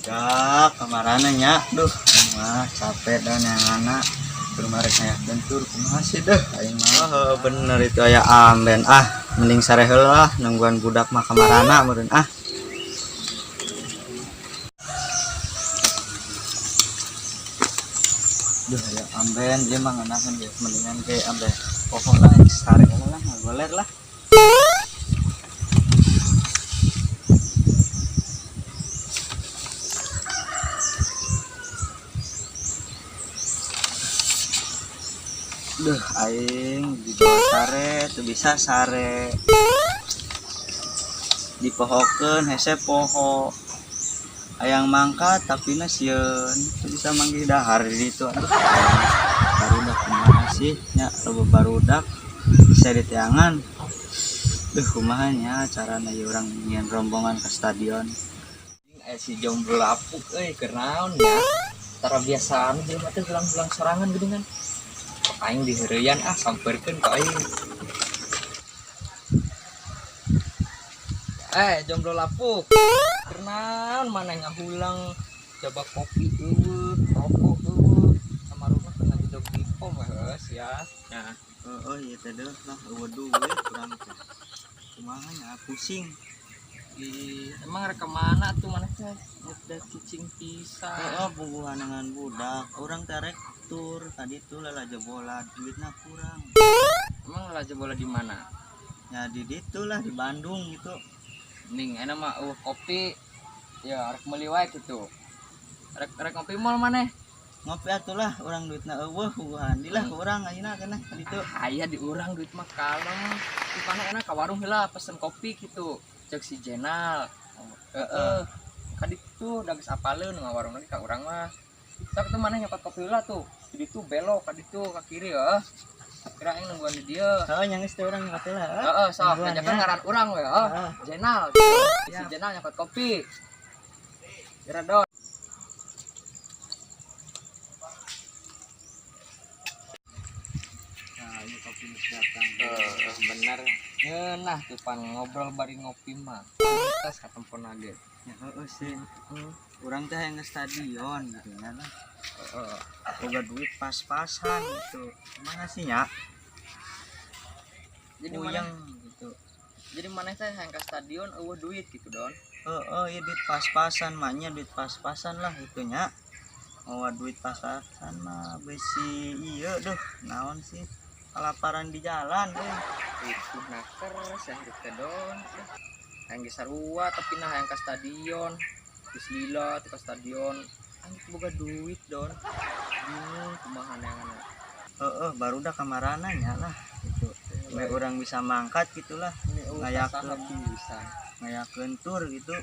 budak kamarana nya duh mah capek dan yang anak bermarek aya bentur kumaha sih deh aing mah bener itu aya amben mending sare heula nungguan budak mah kamarana meureun duh aya amben ieu mah ngeunaheun ge mendingan ge amben pokok lah sare heula lah ngagoler lah. Duh aing di bawah sare tuh bisa sare dipohokeun hese poho ayang mangkat tapi nasieun tuh bisa manggih dahar di ditu barudak kumaha sih nya loba barudak bisa ditiangan duh kumaha nya carana ieu urang nyieun rombongan ke stadion si jomblo lapuk keur naon ya tara biasaan jelema teh ulang-ulang sorangan geuningan aing diheureyan sampeurkeun ka aing. Jomblo lapuk. Keur naon maneh ngahulang coba kopi eueuh, rokok eueuh. Samaruna teh ngajog dipo geus ya. Nah, ieu teh deuh lah eueuh duit urang teh. Kumaha nya pusing. Emang rek mana tuh maneh teh udah cicing pisan. Bubuhan dengan budak urang teh rek tur tadi tuh lalajo bola duitna kurang. Emang lalajo bola di mana? Ya di ditu lah di Bandung gitu. Ning enak mah kopi ya rek meuli wae kitu. Rek ngopi mall maneh. Ngopi atuh lah urang duitna eueuh bubuhan dilah urang ayeuna keneh ditu. Aya di urang duit mah kalem. Di mana enak ka warung heula pesen kopi kitu. Cek si Jenal. Ka ditu da geus apaleun nga warung lagi ka urang mah. Sok tuh maneh nyokot kopi heula tuh. Di ditu belok ka ditu ka kiri ya. Kira aing nungguan di dieu. Heeh nya geus teh urang nyokot heula. Sok ngajakeun ngaran urang we Jenal. Si Jenal nyokot kopi. Kira don. Nah, ini kopi datang. Bener. Nah tuh pan ngobrol bari ngopi mah. Tos katemponna ge. Ya sih. Urang teh yang ke stadion gitu nya lah. Boga duit pas-pasan gitu. Mana sih nya? Jadi mana gitu. Jadi mana teh yang ke stadion eueuh duit gitu don. Iya duit pas-pasan mahnya duit pas-pasan lah itunya. Duit pas-pasan mah besi iya duh naon sih kelaparan di jalan itu naker yang gitu don yang sarua tapi nah yang ke stadion geus lila ke stadion anjing boga duit don bingung kumaha neangan barudak kamarana nya lah gitu we urang bisa mangkat gitulah ngayakeun tur gitu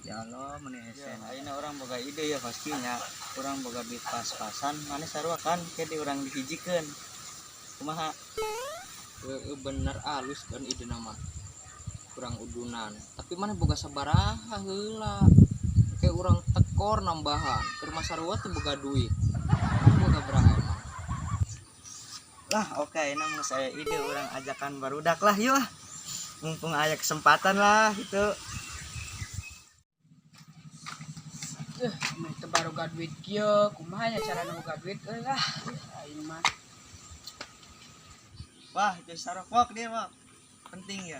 ya Allah meneh hesen ayeuna urang boga ide ya pastinya urang boga duit pas-pasan maneh sarua kan ke di urang dihijikeun kumaha bener alus kan ide nama kurang udunan tapi mana boga sabaraha heula kayak urang tekor nambahan keur masarua teh boga duit boga beraha emang lah oke namun saya ide urang ajakan barudak lah yuk mumpung aya kesempatan lah itu teu baroga duit kieu kumaha nya carana boga duit lah aing mah. Wah itu sarok wok dia wok penting ya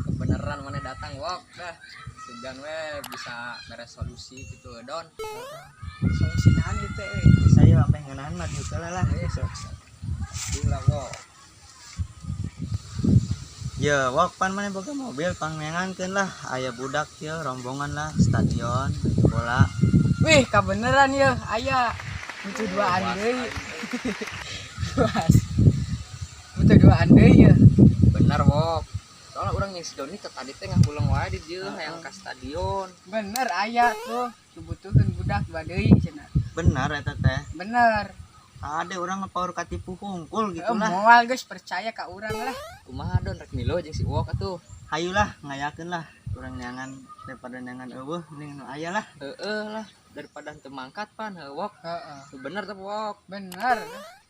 kebeneran mana datang wok dah segan we bisa beres solusi gitu don Solusi naon ieu teh saya sampai ngeunahan mah dieu lah sok gila wok ya wok pan mana boga mobil pangnengankeun lah aya budak ieu rombongan lah stadion bola wih kabeneran ieu aya butuh duaan deui butuh duaan deui ya bener wok soalnya orang yang sedoni tadi teh ngahulang wae di dieu hayang ka stadion bener aya tuh dibutuhkeun budak dua deui cenah bener eta teh bener ada orang ngepaur katipu hungkul gitu lah moal geus percaya ka urang lah kumaha don rek milo jeung si wok atuh hayulah ngayakeun lah urang nyangan daripada nyangan eueuh ning nu aya lah lah daripada teu mangkat pan wok bener teh wok bener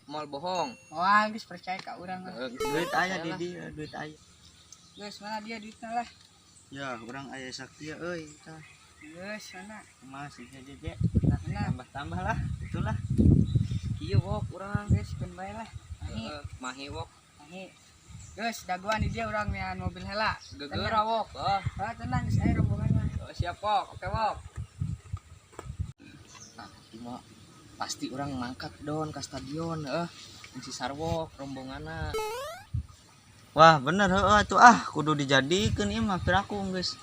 moal bohong moal geus percaya ka urang lah duit aya di dieu duit aya geus mana dia duitna lah ya urang aya sakti euy tah Geus sana. Masih aja. Nah, Tambah lah, itulah. Kieu wok urang. geus pikeun bae lah. Mahi wok. Ahi. Geus daguan di dia urang ngean mobil heula. Gegeura wok. Tenang geus aya rombongan mah. Siap wok. Oke wok. Nah, cuma pasti orang mangkat don ke stadion si sarwok rombonganna. Wah, bener heueuh atuh kudu dijadikeun ieu mah piraku geus.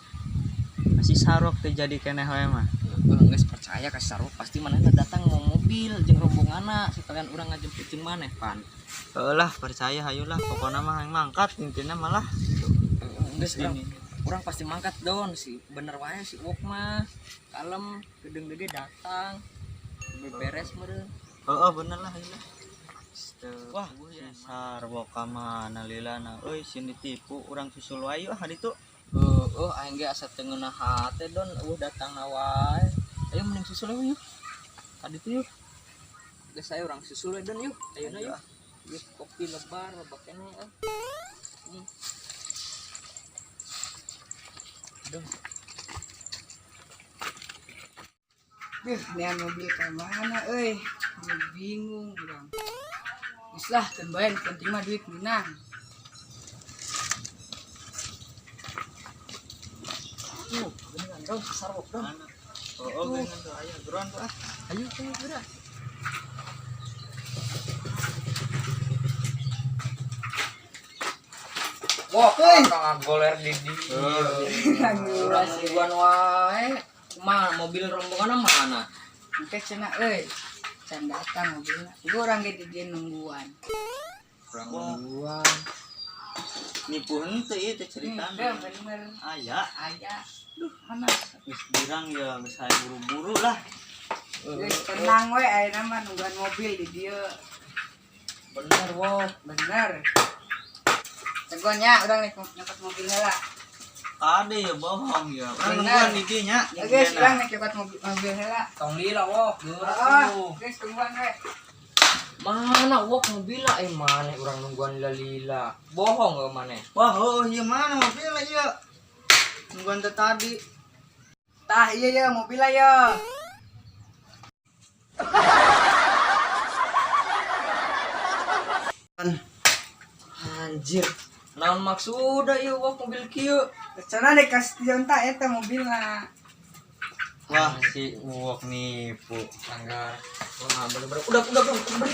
Si sarok teh jadi keneh we mah. Geus percaya ka sarwok pasti manehna datang mau mobil jeung rombonganna sekalian urang ngajemput jeung maneh pan. Heueuh lah percaya hayulah pokona mah yang mangkat intina malah. Geus urang pasti mangkat don si bener wae si wok mah kalem gedeng gede datang beberes meureun. Heeh bener lah ieu. Wah, sarwok ka mana lilana euy sieun ditipu urang susul wae ah ditu. Aing ge asa teu ngeunah hate don datangna wae. Ayo mending susul we yuk. Tadi tuh yuk. Geus aya urang susul we don yuk. Ayeuna yuk. Yuk kopi lebar bakene Aduh. Nean mobil ka mana euy? Bingung urang. Geus lah keun bae penting mah duit menang. Beneran dong sarwok dong. Bener tuh aya geron tuh Ayo geura. Wah, kang goler di dia. Urang nungguan wae. Kumaha mobil rombonganna mana? Engke cenah euy. Can datang mobilna. Ieu urang ge di dieu nungguan. Urang nungguan. nipu henteu ieu teh ceritana. Bener. Aya Aya. Duh, mana? geus birang ya geus hayu buru-buru lah. Geus tenang we ayeuna mah nungguan mobil di dieu. Bener wok. Bener. Tegonnya urang nyokot mobil heula. Ade ya bohong ya. Urang Bener. nungguan di dieu nya. Geus urang nyokot mobil heula. Tong lila wok. Geus tungguan we. Mana wok mobil mana urang nungguan lila. Bohong ge maneh. Wah, ieu mana mobil ieu? Nungguan teh tadi. Tah ieu ye mobil ye. Anjir. Naon maksudna ieu wok mobil kieu? Cenah dek kastion tah eta mobilna. Wah, si uwok nipu. Sanggar. Wah, bener-bener. Udah, beri.